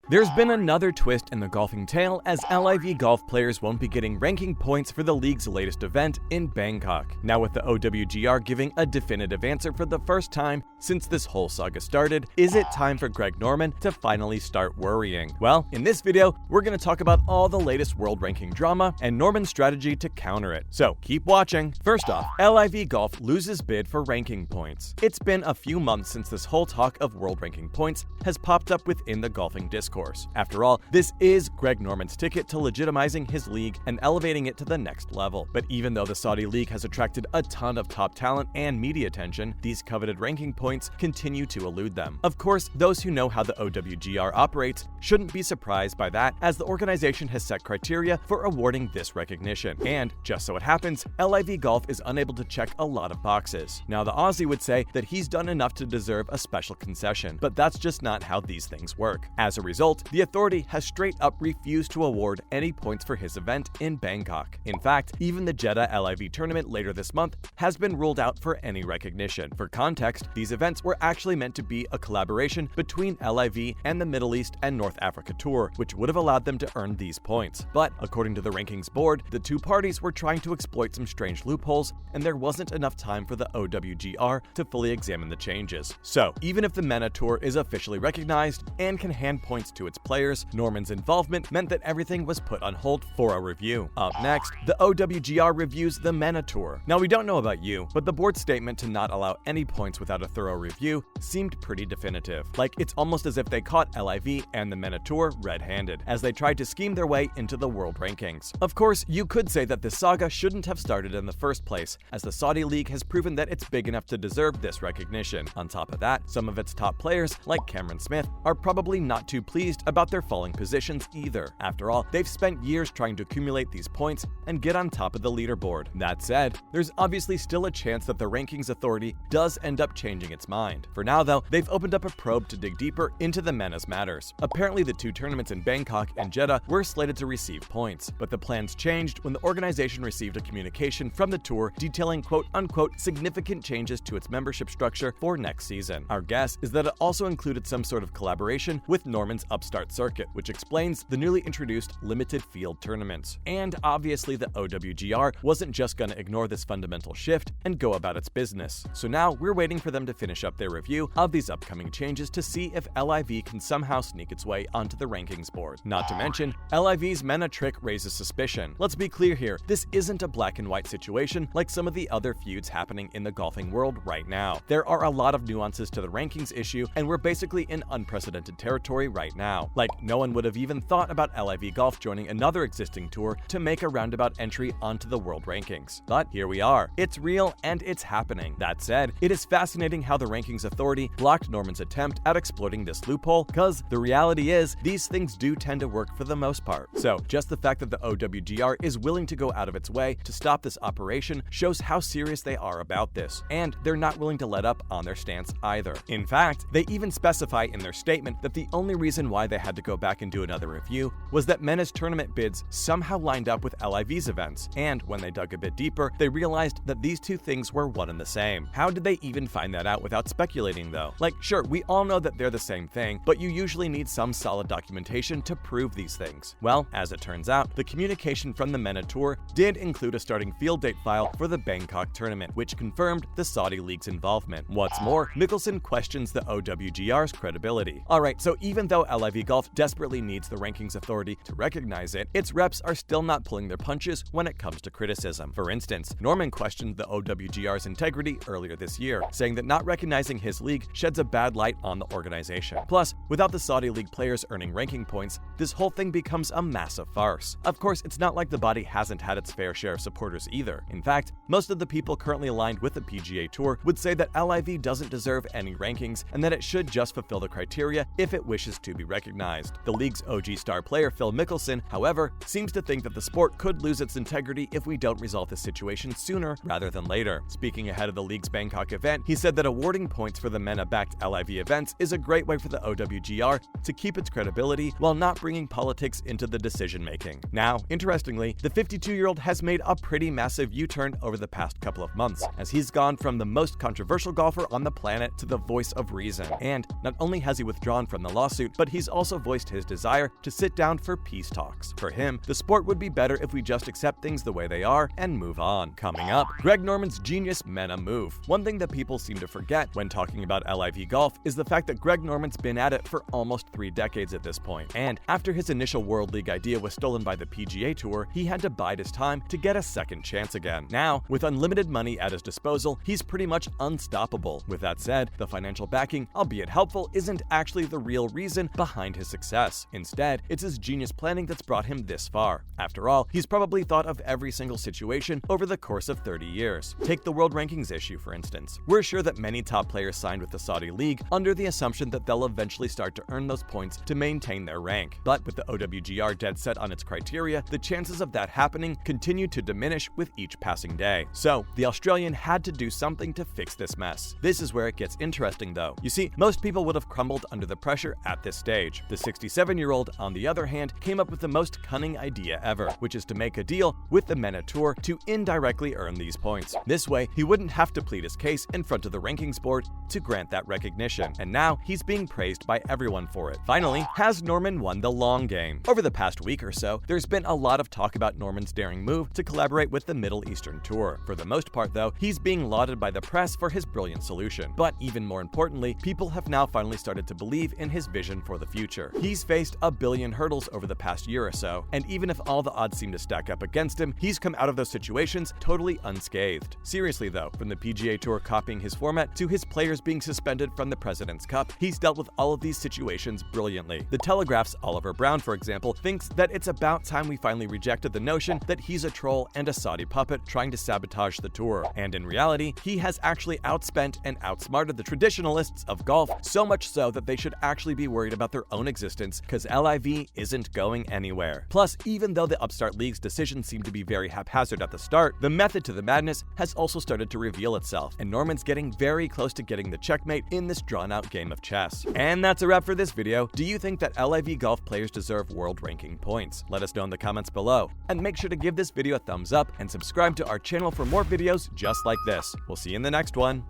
There's been another twist in the golfing tale as LIV Golf players won't be getting ranking points for the league's latest event in Bangkok. Now with the OWGR giving a definitive answer for the first time since this whole saga started, is it time for Greg Norman to finally start worrying? Well, in this video, we're going to talk about all the latest world ranking drama and Norman's strategy to counter it. So keep watching. First off, LIV Golf loses bid for ranking points. It's been a few months since this whole talk of world ranking points has popped up within the golfing discourse. After all, this is Greg Norman's ticket to legitimizing his league and elevating it to the next level. But even though the Saudi League has attracted a ton of top talent and media attention, these coveted ranking points continue to elude them. Of course, those who know how the OWGR operates shouldn't be surprised by that, as the organization has set criteria for awarding this recognition. And just so it happens, LIV Golf is unable to check a lot of boxes. Now, the Aussie would say that he's done enough to deserve a special concession, but that's just not how these things work. As a result, the authority has straight up refused to award any points for his event in Bangkok. In fact, even the Jeddah LIV tournament later this month has been ruled out for any recognition. For context, these events were actually meant to be a collaboration between LIV and the Middle East and North Africa Tour, which would have allowed them to earn these points. But according to the rankings board, the two parties were trying to exploit some strange loopholes, and there wasn't enough time for the OWGR to fully examine the changes. So, even if the MENA Tour is officially recognized and can hand points to its players, Norman's involvement meant that everything was put on hold for a review. Up next, the OWGR reviews the MENA Tour. Now, we don't know about you, but the board's statement to not allow any points without a thorough review seemed pretty definitive. Like, it's almost as if they caught LIV and the MENA Tour red-handed, as they tried to scheme their way into the world rankings. Of course, you could say that this saga shouldn't have started in the first place, as the Saudi League has proven that it's big enough to deserve this recognition. On top of that, some of its top players, like Cameron Smith, are probably not too pleased about their falling positions either. After all, they've spent years trying to accumulate these points and get on top of the leaderboard. That said, there's obviously still a chance that the rankings authority does end up changing its mind. For now though, they've opened up a probe to dig deeper into the MENA's matters. Apparently the two tournaments in Bangkok and Jeddah were slated to receive points, but the plans changed when the organization received a communication from the tour detailing quote-unquote significant changes to its membership structure for next season. Our guess is that it also included some sort of collaboration with Norman's Upstart circuit, which explains the newly introduced limited field tournaments. And obviously the OWGR wasn't just going to ignore this fundamental shift and go about its business. So now we're waiting for them to finish up their review of these upcoming changes to see if LIV can somehow sneak its way onto the rankings board. Not to mention, LIV's MENA trick raises suspicion. Let's be clear here, this isn't a black and white situation like some of the other feuds happening in the golfing world right now. There are a lot of nuances to the rankings issue, and we're basically in unprecedented territory right now. Like, no one would have even thought about LIV Golf joining another existing tour to make a roundabout entry onto the world rankings. But here we are. It's real and it's happening. That said, it is fascinating how the rankings authority blocked Norman's attempt at exploiting this loophole, because the reality is these things do tend to work for the most part. So just the fact that the OWGR is willing to go out of its way to stop this operation shows how serious they are about this, and they're not willing to let up on their stance either. In fact, they even specify in their statement that the only reason why they had to go back and do another review was that MENA's tournament bids somehow lined up with LIV's events, and when they dug a bit deeper, they realized that these two things were one and the same. How did they even find that out without speculating though? Like, sure, we all know that they're the same thing, but you usually need some solid documentation to prove these things. Well, as it turns out, the communication from the MENA Tour did include a starting field date file for the Bangkok tournament, which confirmed the Saudi League's involvement. What's more, Mickelson questions the OWGR's credibility. Alright, so even though LIV Golf desperately needs the rankings authority to recognize it, its reps are still not pulling their punches when it comes to criticism. For instance, Norman questioned the OWGR's integrity earlier this year, saying that not recognizing his league sheds a bad light on the organization. Plus, without the Saudi League players earning ranking points, this whole thing becomes a massive farce. Of course, it's not like the body hasn't had its fair share of supporters either. In fact, most of the people currently aligned with the PGA Tour would say that LIV doesn't deserve any rankings and that it should just fulfill the criteria if it wishes to be recognized. The league's OG star player Phil Mickelson, however, seems to think that the sport could lose its integrity if we don't resolve this situation sooner rather than later. Speaking ahead of the league's Bangkok event, he said that awarding points for the MENA-backed LIV events is a great way for the OWGR to keep its credibility while not bringing politics into the decision-making. Now, interestingly, the 52-year-old has made a pretty massive U-turn over the past couple of months, as he's gone from the most controversial golfer on the planet to the voice of reason. And not only has he withdrawn from the lawsuit, but he he's also voiced his desire to sit down for peace talks. For him, the sport would be better if we just accept things the way they are and move on. Coming up, Greg Norman's genius MENA move. One thing that people seem to forget when talking about LIV Golf is the fact that Greg Norman's been at it for almost 3 decades at this point. And after his initial World League idea was stolen by the PGA Tour, he had to bide his time to get a second chance again. Now, with unlimited money at his disposal, he's pretty much unstoppable. With that said, the financial backing, albeit helpful, isn't actually the real reason behind his success. Instead, it's his genius planning that's brought him this far. After all, he's probably thought of every single situation over the course of 30 years. Take the world rankings issue, for instance. We're sure that many top players signed with the Saudi League under the assumption that they'll eventually start to earn those points to maintain their rank. But with the OWGR dead set on its criteria, the chances of that happening continue to diminish with each passing day. So, the Australian had to do something to fix this mess. This is where it gets interesting though. You see, most people would have crumbled under the pressure at this stage. The 67-year-old, on the other hand, came up with the most cunning idea ever, which is to make a deal with the MENA Tour to indirectly earn these points. This way, he wouldn't have to plead his case in front of the rankings board to grant that recognition. And now, he's being praised by everyone for it. Finally, has Norman won the long game? Over the past week or so, there's been a lot of talk about Norman's daring move to collaborate with the Middle Eastern Tour. For the most part though, he's being lauded by the press for his brilliant solution. But even more importantly, people have now finally started to believe in his vision for the future. He's faced a billion hurdles over the past year or so, and even if all the odds seem to stack up against him, he's come out of those situations totally unscathed. Seriously though, from the PGA Tour copying his format to his players being suspended from the President's Cup, he's dealt with all of these situations brilliantly. The Telegraph's Oliver Brown, for example, thinks that it's about time we finally rejected the notion that he's a troll and a Saudi puppet trying to sabotage the tour. And in reality, he has actually outspent and outsmarted the traditionalists of golf, so much so that they should actually be worried about their own existence, because LIV isn't going anywhere. Plus, even though the upstart league's decisions seem to be very haphazard at the start, the method to the madness has also started to reveal itself, and Norman's getting very close to getting the checkmate in this drawn-out game of chess. And that's a wrap for this video. Do you think that LIV golf players deserve world ranking points? Let us know in the comments below. And make sure to give this video a thumbs up and subscribe to our channel for more videos just like this. We'll see you in the next one.